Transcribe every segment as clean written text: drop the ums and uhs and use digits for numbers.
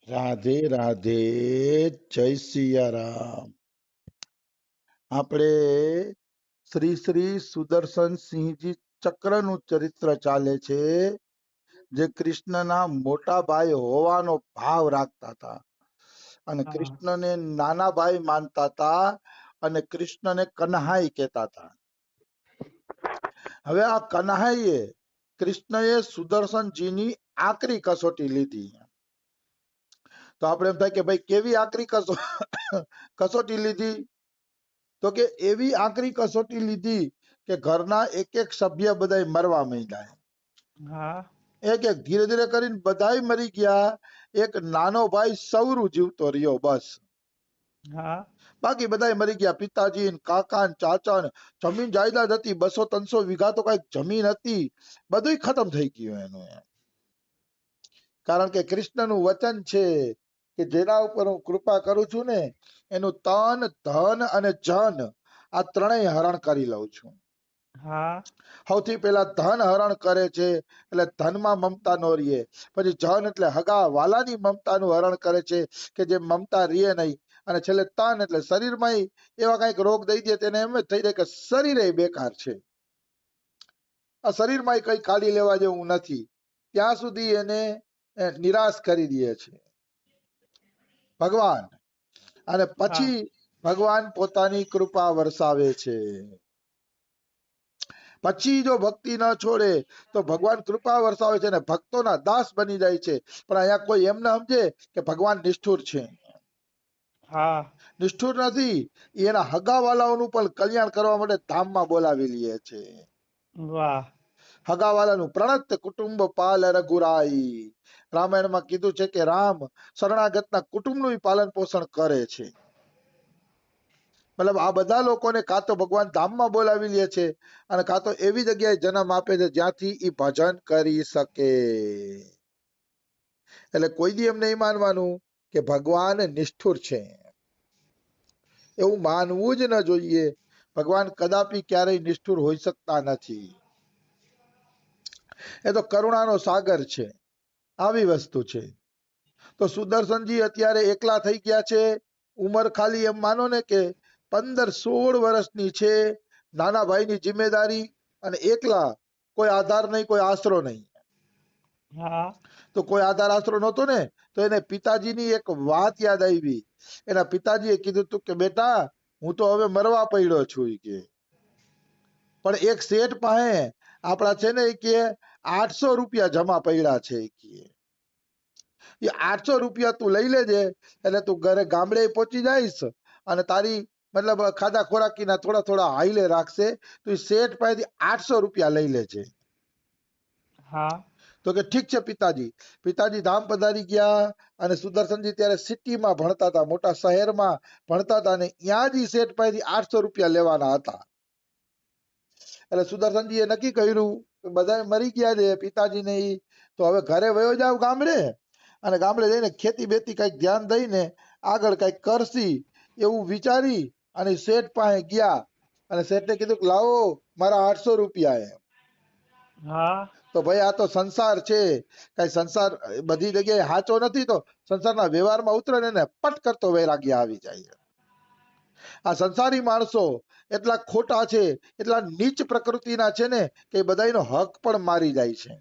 રાધે રાધે, જય સિયારામ. આપણે શ્રી શ્રી સુદર્શન સિંહજી ચક્રનું ચરિત્ર ચાલે છે, જે કૃષ્ણના મોટા ભાઈ હોવાનો ભાવ રાખતા હતા અને કૃષ્ણને નાના ભાઈ માનતા હતા અને કૃષ્ણને કન્હાઈ કહેતા હતા. હવે આ કન્હાઈએ કૃષ્ણએ સુદર્શનજીની આકરી કસોટી લીધી. તો આપણે એમ થાય કે ભાઈ કેવી આકરી કસોટી લીધી? તો કે એવી આકરી કસોટી લીધી કે ઘરના એક એક સભ્ય બધા મરવા માંડ્યા. એક એક ધીરે ધીરે કરીને બધાય મરી ગયા. એક નાનો ભાઈ સૌરું જીવતો રહ્યો બસ. બાકી બધા મરી ગયા. પિતાજી ને કાકા ને ચાચા ને જમીન જાયદાદ હતી 200-300 વીઘા તો કઈક જમીન હતી, બધું ખતમ થઈ ગયું એનું. કારણ કે કૃષ્ણનું વચન છે કે જેના ઉપર હું કૃપા કરું છું ને એનું તન ધન અને જન આ ત્રણેય હરણ કરી લઉં છું. સૌથી પહેલા ધન હરણ કરે છે, એટલે ધનમાં મમતા નો રીએ. પછી જન એટલે હગા વાલાની મમતાનું હરણ કરે છે કે જે મમતા રીએ નહીં. અને છેલ્લે તન એટલે શરીરમાં એવા કઈક રોગ દઈ દે તેને એમ જ થઈ જાય કે શરીર બેકાર છે, આ શરીરમાં કઈ કાઢી લેવા જેવું નથી, ત્યાં સુધી એને નિરાશ કરી દે છે ભગવાન. અને પછી ભગવાન પોતાની કૃપા વરસાવે છે. પછી જો ભક્તિ ન છોડે તો ભગવાન કૃપા વરસાવે છે અને ભક્તોના દાસ બની જાય છે. પણ અહીંયા કોઈ એમ ના સમજે કે ભગવાન નિષ્ઠુર છે. નિષ્ઠુર નથી, એના હગાવાલાઓનું પણ કલ્યાણ કરવા માટે ધામમાં બોલાવી લે છે. હગાવાલાનું પ્રણત કુટુંબ પાલ રઘુરાઈ. રામાયણમાં કીધું છે કે રામ શરણાગતના કુટુંબનું પાલન પોષણ કરે છે. મતલબ આ બધા લોકોને કાં તો ભગવાન ધામમાં બોલાવી લે છે અને કાં તો એવી જગ્યાએ જન્મ આપે છે જ્યાંથી એ ભજન કરી શકે. એટલે કોઈ દી એમ નહીં માનવાનું કે ભગવાન નિષ્ઠુર છે, એવું માનવું જ ન જોઈએ. ભગવાન કદાપી ક્યારેય નિષ્ઠુર હોઈ શકતા નથી. એ તો કરુણાનો સાગર છે, આવી વસ્તુ છે. તો સુદર્શનજી અત્યારે એકલા થઈ ગયા છે. ઉંમર ખાલી એમ માનો ને કે 15-16 વર્ષની છે. નાના ભાઈની જિમ્મેદારી અને એકલા, કોઈ આધાર નહીં, કોઈ આશરો નહીં. તો કોઈ આધાર આશરો નહોતો ને તો એને પિતાજીની એક વાત યાદ આવી. એના પિતાજીએ કીધું તું કે બેટા હું તો હવે મરવા પડ્યો છું કે, પણ એક શેઠ પાસે આપણા છે ને કે 800 રૂપિયા જમા પડ્યા છે કે, એ 800 રૂપિયા તું લઈ લેજે એટલે તું ઘરે ગામડે પહોંચી જઈશ અને તારી મતલબ ખાધા ખોરાકીના થોડા થોડા હાઈલે રાખશે. તું શેઠ પાસેથી 800 રૂપિયા લઈ લેજે. તો કે ઠીક છે પિતાજી. પિતાજી ધામ પધારી ગયા અને સુદર્શનજી ત્યારે સિટીમાં ભણતા હતા, મોટા શહેરમાં ભણતા હતા અને ત્યાં જ શેઠ પાસેથી 800 રૂપિયા લેવાના હતા. એટલે સુદર્શનજીએ નક્કી કર્યું બધા મરી ગયા છે પિતાજી ને, તો હવે ઘરે વયો જાવ ગામડે અને ગામડે જઈને ખેતી બેતી કઈક ધ્યાન દઈને આગળ કઈક કરશી એવું વિચારી અને શેઠ પાસે ગયા અને શેઠને કીધું કે લાવો મારા 800 રૂપિયા. તો ભાઈ આ તો સંસાર છે, કઈ સંસાર બધી જગ્યાએ સાચો નથી. તો સંસારના વ્યવહારમાં ઉતરે ને પટ કરતો વૈરાગ્ય આવી જાય. આ સંસારી માણસો એટલા ખોટા છે, એટલા નીચ પ્રકૃતિના છે ને કે બધાનો હક પણ મારી જાય છે.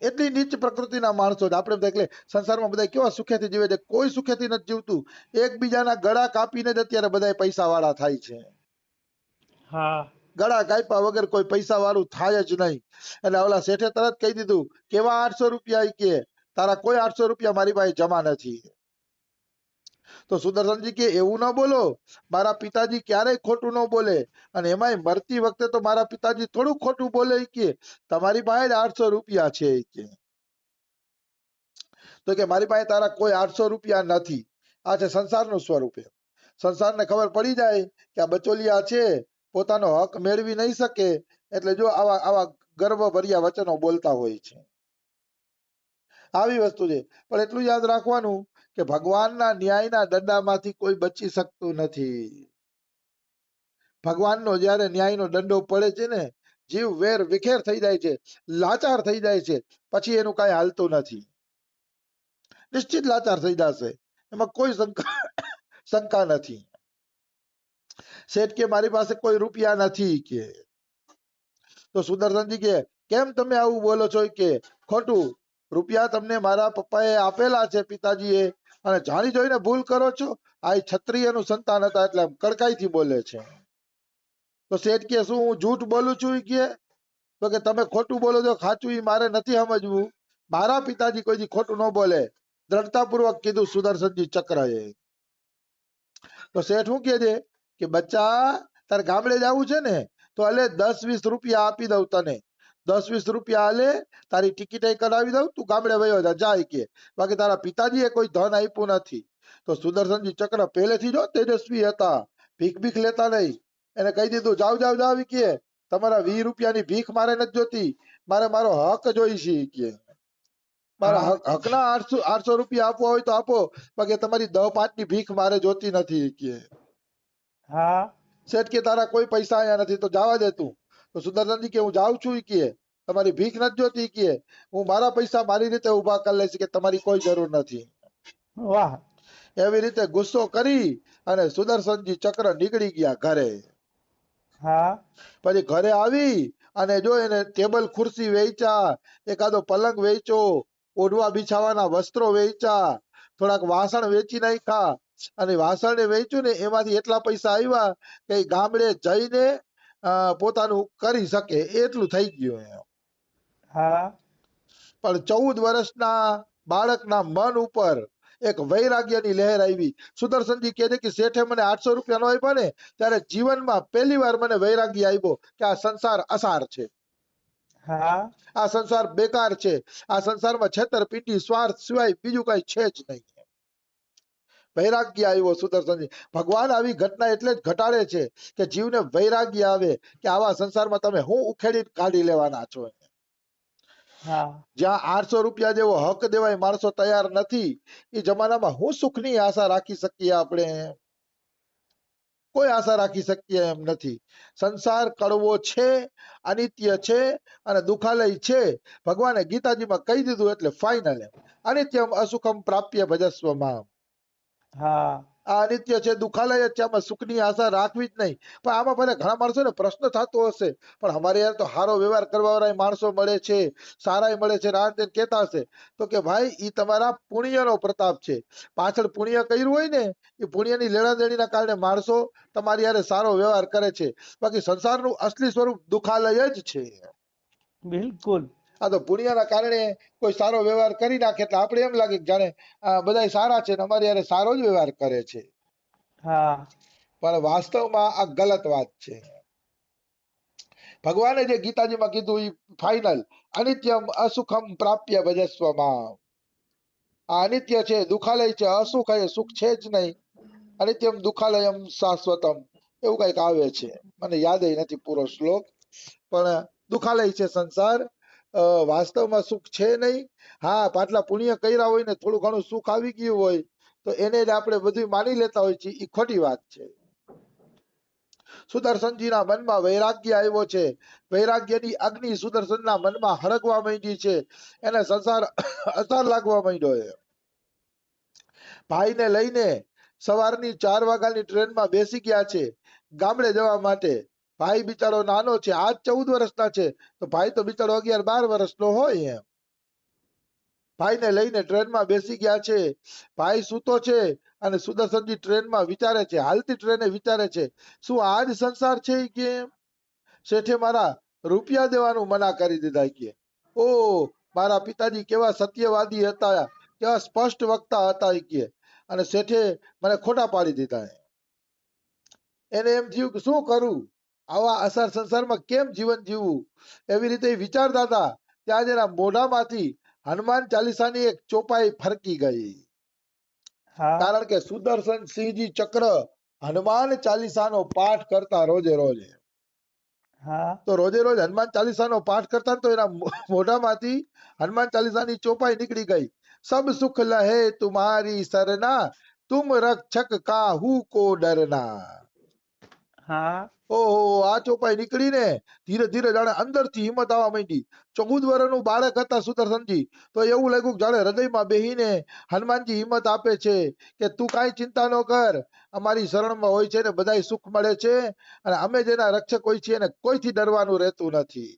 એટલી નીચ પ્રકૃતિના માણસો. આપણે એટલે સંસારમાં બધા કેવા સુખેથી જીવે છે, કોઈ સુખેથી નથી જીવતું. એકબીજાના ગળા કાપીને જ અત્યારે બધા પૈસા વાળા થાય છે. ગળા કાપ્યા વગર કોઈ પૈસા વાળું થાય જ નહીં. એટલે ઓલા શેઠે તરત કહી દીધું કેવા 800 રૂપિયા કે, તારા કોઈ 800 રૂપિયા મારી પાસે જમા નથી. તો સુદર્શનજી કે એવું ના બોલો, મારા પિતાજી ક્યારેય ખોટું ન બોલે અને એમાંય મરતી વખતે તો મારા પિતાજી થોડું ખોટું બોલે કે તમારી પાસે 800 રૂપિયા છે કે. તો કે મારી પાસે તારા કોઈ 800 રૂપિયા નથી. આ છે સંસારનું સ્વરૂપ. સંસારને ખબર પડી જાય કે આ બચોલિયા છે, પોતાનો હક મેળવી નહીં શકે, એટલે જો આવા આવા ગર્વ ભર્યા વચનો બોલતા હોય છે. આવી વસ્તુ છે. પણ એટલું યાદ રાખવાનું કે ભગવાનના ન્યાયના દંડામાંથી કોઈ બચી શકતું નથી. ભગવાનનો જયારે ન્યાયનો દંડો પડે છે ને, જીવ વેર વિખેર થઈ જાય છે, લાચાર થઈ જાય છે, પછી એનું કઈ હાલતું નથી. નિશ્ચિત લાચાર થઈ જશે, એમાં કોઈ શંકા નથી. શેઠ કે મારી પાસે કોઈ રૂપિયા નથી કે. તો સુદર્શનજી કે કેમ તમે આવું બોલો છો કે ખોટું, રૂપિયા તમને મારા પપ્પાએ આપેલા છે પિતાજીએ, અને જાણી જોઈને ભૂલ કરો છો. આ ક્ષત્રિયનું સંતાન હતા એટલે આમ કડકાઈથી બોલે છે. તો શેઠ કે શું હું જૂઠ બોલું છું ઈ કે? તો કે તમે ખોટું બોલો છો સાચું ઈ મારે નથી સમજવું. મારા પિતાજી કોઈ દી ખોટું ન બોલે, દ્રઢતાપૂર્વક કીધું સુદર્શનજી ચક્રએ. તો શેઠ શું કહે છે કે બચ્ચા તારે ગામડે જવું છે ને તો અલે 10-20 રૂપિયા આપી દઉં તને, 10-20 રૂપિયા આલે, તારી ટિકિટ કરાવી દઉં, તું ગામડે વયો જા જાય કે, બાકી તારા પિતાજીએ કોઈ ધન આપ્યું નથી. તો સુદર્શનજી ચક્ર પહેલેથી જો તેજસ્વી હતા, ભીખ ભીખ લેતા નહીં. એને કહી દીધું જાવ જાવ જાવ કે તમારા 20 રૂપિયાની ભીખ મારે નથી જોતી, મારે મારો હક જોઈશે કે. મારા હકના 800 રૂપિયા આપવા હોય તો આપો, બાકી તમારી 10-5 ની ભીખ મારે જોતી નથી કે. શેઠ કે તારા કોઈ પૈસા અહીંયા નથી તો જવા દે તું. તો સુદર્શનજી કે હું જાઉં છું ઈ કે, તમારી ભીખ નથી જોતી કે, હું મારા પૈસા મારી રીતે ઉભા કરી લઈશ કે તમારી કોઈ જરૂર નથી. વાહ. એવી રીતે ગુસ્સો કરી અને સુદર્શનજી ચક્ર નીકળી ગયા ઘરે. પછી ઘરે આવી અને જો એને ટેબલ ખુરશી વેચ્યા, એકાદો પલંગ વેચ્યો, ઓઢવા બિછાવાના વસ્ત્રો વેચ્યા, થોડાક વાસણ વેચી નાખ્યા, અને વાસણ વેચ્યું ને એમાંથી એટલા પૈસા આવ્યા કે ગામડે જઈને પોતાનું કરી શકે એટલું થઈ ગયું. પણ 14 વર્ષના બાળકના મન ઉપર એક વૈરાગ્યની લહેર આવી. સુદર્શનજી કહે છે કે શેઠે મને 800 રૂપિયા નો આપ્યા ને ત્યારે જીવનમાં પહેલી વાર મને વૈરાગ્ય આવ્યો કે આ સંસાર અસાર છે, આ સંસાર બેકાર છે, આ સંસારમાં છેતરપિંડી સ્વાર્થ સિવાય બીજું કઈ છે જ નહીં. વૈરાગ્ય આવ્યો સુદર્શનજી. ભગવાન આવી ઘટના એટલે જ ઘટાડે છે કે જીવને વૈરાગ્ય આવે કે આવા સંસારમાં તમે હું ઉખેડી કાઢી લેવાના છો. જ્યાં 800 રૂપિયા જેવો હક દેવાય માણસો તૈયાર નથી, એ જમાનામાં હું સુખની આશા રાખી શકીએ આપણે? કોઈ આશા રાખી શકીએ એમ નથી. સંસાર કડવો છે, અનિત્ય છે અને દુખાલય છે. ભગવાને ગીતાજીમાં કહી દીધું એટલે ફાઇનલ. અનિત્યમ અસુખમ પ્રાપ્ય ભજસ્વમાં. આ અનિત્ય છે, દુખાલય છે, આમાં સુખની આશા રાખવી જ નહીં. પણ આમાં ભલે ઘણા માણસોને પ્રશ્ન થતો હશે, પણ અમારે યાર તો સારો વ્યવહાર કરવા વાળા માણસો મળે છે, સારા મળે છે, રાત કેતા હશે તો કે ભાઈ ઈ તમારા પુણ્યનો પ્રતાપ છે. પાછળ પુણ્ય કર્યું હોય ને એ પુણ્યની લેણાદેણીના કારણે માણસો તમારી યારે સારો વ્યવહાર કરે છે, બાકી સંસારનું અસલી સ્વરૂપ દુખાલય જ છે. બિલકુલ. આ તો પુણ્યના કારણે કોઈ સારો વ્યવહાર કરી નાખે એટલે આપણે એમ લાગે કે જાણે બધા સારા છે ને અમારી યારે સારો જ વ્યવહાર કરે છે. પણ વાસ્તવમાં આ ગલત વાત છે. ભગવાને જે ગીતાજીમાં કીધું એ ફાઇનલ, અનિત્યમ અસુખમ પ્રાપ્ય ભજસ્વમાં. આ અનિત્ય છે, દુખાલય છે, અસુખ એ સુખ છે જ નહીં. અનિત્યમ દુખાલયમ શાશ્વતમ એવું કઈક આવે છે, મને યાદ નથી પૂરો શ્લોક, પણ દુખાલય છે સંસાર, વાસ્તવમાં સુખ છે નહીં. હા, પાટલા પુણ્ય કર્યા હોય ને થોડું ઘણું સુખ આવી ગયું હોય તો એને જ આપણે બધું માની લેતા હોય છે, એ ખોટી વાત છે. સુદર્શનજીના મનમાં વૈરાગ્ય આવ્યો છે. વૈરાગ્યની અગ્નિ સુદર્શનના મનમાં હળગવા માંડી છે. એને સંસાર અસાર લાગવા માંડ્યો છે. ભાઈને લઈને સવારની 4 વાગ્યાની ટ્રેનમાં બેસી ગયા છે ગામડે જવા માટે. ભાઈ બિચારો નાનો છે, આજ 14 વર્ષના છે, તો ભાઈ તો બિચારો 11-12 વર્ષનો હોય. એમ ભાઈને લઈને ટ્રેનમાં બેસી ગયા છે. ભાઈ સૂતો છે અને સુદર્શનજી ટ્રેનમાં વિચારે છે, હાલતી ટ્રેને વિચારે છે, શું આ જ સંસાર છે કે શેઠે મારા રૂપિયા દેવાનું મના કરી દીધા કે ઓ મારા પિતાજી કેવા સત્યવાદી હતા, કેવા સ્પષ્ટ વક્તા હતા કે, અને શેઠે મને ખોટા પાડી દીધા. એને એમ થયું કે શું કરું, આવા અસાર સંસારમાં કેમ જીવન જીવવું. એવી રીતે વિચારતા હતા ત્યાં જ એના મોઢામાંથી હનુમાન ચાલીસાની એક ચોપાઈ ફરકી ગઈ. કારણ કે સુદર્શન સિંહજી ચક્ર હનુમાન ચાલીસાનો પાઠ કરતા રોજે રોજ. તો રોજે રોજ હનુમાન ચાલીસાનો પાઠ કરતા તો એના મોઢામાંથી હનુમાન ચાલીસાની ચોપાઈ નીકળી ગઈ. સબ સુખ લહે તુમારી સરના, તુમ રક્ષક કાહુ કો ડરના. હા ઓહો, આ ચોપાઈ નીકળીને ધીરે ધીરે જાણે અંદરથી હિંમત આવવા માંડી. 14 વર્ષનું બાળક હતા સુદર્શનજી, તો એવું લાગ્યું કે જાણે હૃદયમાં બેહીને હનુમાનજી હિંમત આપે છે કે તું કાંઈ ચિંતા ન કર, અમારી શરણમાં હોય છે ને બધાય સુખ મળે છે, અને અમે જેના રક્ષક હોય છીએ ને કોઈથી ડરવાનું રહેતું નથી,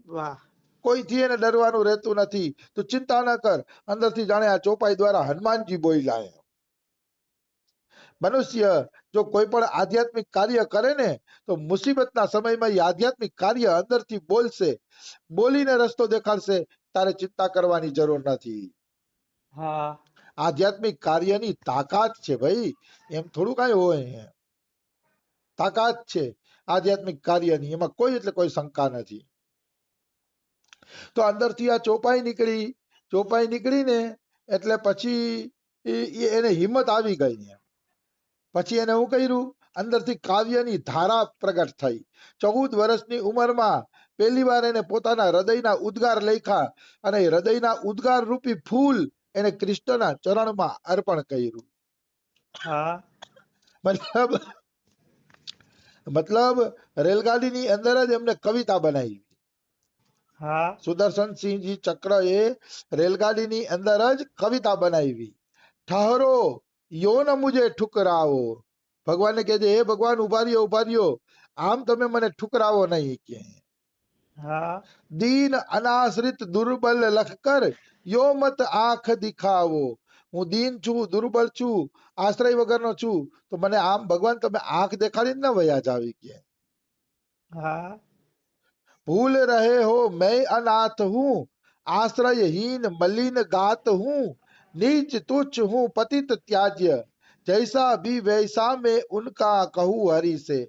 વાહ કોઈથી એને ડરવાનું રહેતું નથી, તું ચિંતા ન કર. અંદરથી જાણે આ ચોપાઈ દ્વારા હનુમાનજી બોલ્યા. મનુષ્ય જો કોઈ પણ આધ્યાત્મિક કાર્ય કરે ને તો મુસીબતના સમયમાં એ આધ્યાત્મિક કાર્ય અંદરથી બોલશે, બોલીને રસ્તો દેખાડશે. તારે ચિંતા કરવાની જરૂર નથી. હા આધ્યાત્મિક કાર્યની તાકાત છે ભાઈ, એમ થોડું કાંઈ હોય. તાકાત છે આધ્યાત્મિક કાર્યની, એમાં કોઈ એટલે કોઈ શંકા નથી. તો અંદરથી આ ચોપાઈ નીકળીને એટલે પછી એને હિંમત આવી ગઈ. પછી એને શું કર્યું, અંદરથી કાવ્યની ધારા પ્રગટ થઈ. 14 વર્ષની ઉંમરમાં પહેલી વાર એને પોતાના હૃદયના ઉદ્ગાર લખ્યા, અને હૃદયના ઉદ્ગાર રૂપી ફૂલ એને કૃષ્ણના ચરણમાં અર્પણ કર્યું. હા મતલબ મતલબ રેલગાડીની અંદર જ એમને કવિતા બનાવી. હા સુદર્શનસિંહજી ચક્ર એ રેલગાડીની અંદર જ કવિતા બનાવી. ઠહરો યો ન મુજે ઠુકરાવો. ભગવાનને કહે છે, હે ભગવાન ઉભા રહ્યો, આમ તમે મને ઠુકરાવો નહીં કે. હા દીન અનાશ્રિત દુર્બલ લખકર યો મત આંખ દિખાવો. હું દીન છું, દુર્બળ છું, આશ્રય વગરનો છું, તો મને આમ ભગવાન તમે આંખ દેખાડીને ન વયા જાવી કે. હા भूल रहे हो मैं अनाथ हूँ, आश्रयहीन मलिन गात हूँ, नीच तुच्छ हूँ पतित त्याज्य, जैसा भी वैसा मैं उनका कहूँ हरि से.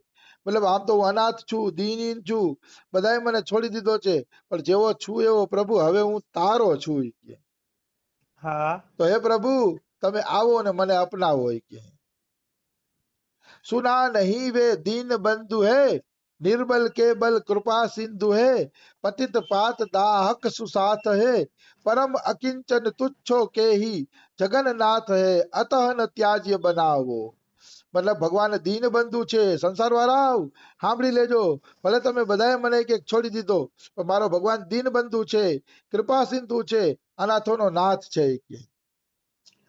મતલબ આમ તો હું અનાથ છું, દીનહીન છું, બધાએ મને છોડી દીધો છે, પણ જેવો છું એવો પ્રભુ હવે હું તારો છું કે. હા તો હે પ્રભુ તમે આવો ને મને અપનાવો કે. सुना नहीं वे दीन बंधु है, निर्बल केबल कृपा सिंधु है, पतित पात दाहक सुसाथ है, परम अकिंचन तुच्छो के ही जगन्नाथ है, अतः न त्याज्य बनाવો. મતલબ ભગવાન દીન બંધુ છે. સંસાર વાળા સાંભળી લેજો, ભલે તમે બધાએ મને એક છોડી દીધો, પણ મારો ભગવાન દીન બંધુ છે, કૃપા સિંધુ છે, અનાથોનો નાથ છે.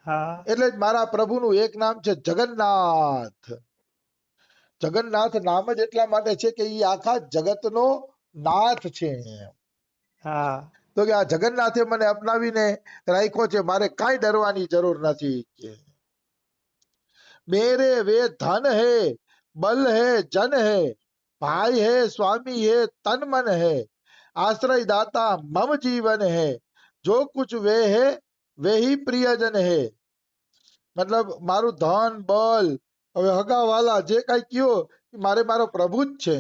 હા એટલે જ મારા પ્રભુનું એક નામ છે જગન્નાથ. જગન્નાથ નામ જ એટલા માટે છે કે એ આખા જગતનો નાથ છે. હા તો કે આ જગન્નાથે મને અપનાવીને રાખ્યો છે, મારે કાંઈ ડરવાની જરૂર નથી કે. मेरे वे धन है, बल है, जन है, भाई है, स्वामी है, तन मन है, आश्रय दाता मम जीवन है, जो कुछ वे है वे ही प्रियजन है. મતલબ મારું ધન બલ, હવે હગાવાલા જે કઈ કયો મારે મારો પ્રભુ જ છે.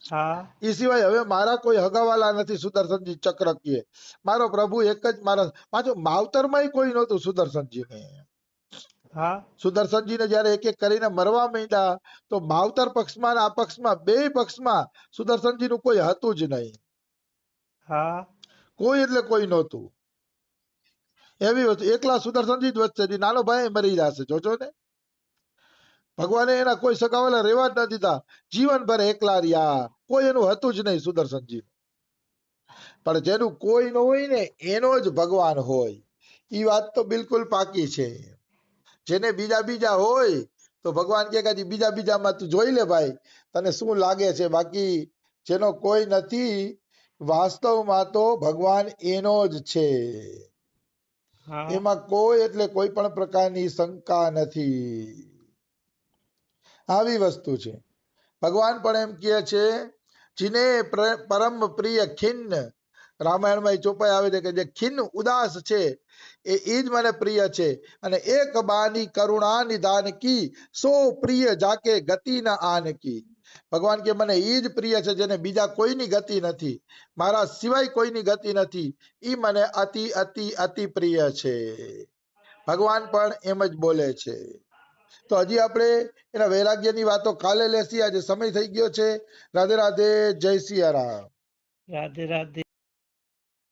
હા એ સિવાય હવે મારા કોઈ હગાવાલા નથી. સુદર્શનજી ચક્ર કહે મારો પ્રભુ એક જ મારા, પાછું માવતરમાં કોઈ નહોતું સુદર્શનજીને. હા સુદર્શનજીને જયારે એક એક કરીને મરવા માંડ્યા, તો માવતર પક્ષમાં આ પક્ષમાં બે પક્ષમાં સુદર્શનજીનું કોઈ હતું જ નહીં. હા કોઈ એટલે કોઈ નહોતું. એવી વસ્તુ એકલા સુદર્શનજી જ વધશે, નાનો ભાઈ મરી જશે. જોજો ને, ભગવાને એના કોઈ સગાવાલા રેવા જ ન દીધા, જીવનભર એકલા રહ્યા, કોઈ એનું હતું જ નહીં સુદર્શનજી. પણ જેનું કોઈ ન હોય ને એનો જ ભગવાન હોય, એ વાત તો બિલકુલ પાકી છે. જેને બીજા બીજા હોય તો ભગવાન કે બીજા બીજામાં તું જોઈ લે ભાઈ તને શું લાગે છે, બાકી જેનો કોઈ નથી વાસ્તવમાં તો ભગવાન એનો જ છે. હા એમાં કોઈ એટલે કોઈ પણ પ્રકારની શંકા નથી. આવી વસ્તુ છે. ભગવાન પણ એમ કહે છે, જીને પરમ પ્રિય ખિન્ન, રામાયણમાં એ ચોપાઈ આવે છે કે જે ખિન્ન ઉદાસ છે એ જ મને પ્રિય છે, અને એક બાની કરુણા નિદાન કી, સો પ્રિય જાકે ગતિ ન આન કી. ભગવાન કે મને એ જ પ્રિય છે જેને બીજા કોઈની ગતિ નથી, મારા સિવાય કોઈની ગતિ નથી, ઈ મને અતિ અતિ અતિ પ્રિય છે. ભગવાન પણ એમ જ બોલે છે. તો હજી આપણે એના વૈરાગ્યની વાતો કાલે લેશી. આજે સમય થઈ ગયો છે. રાધે રાધે, જય સિયા રામ. રાધે રાધે.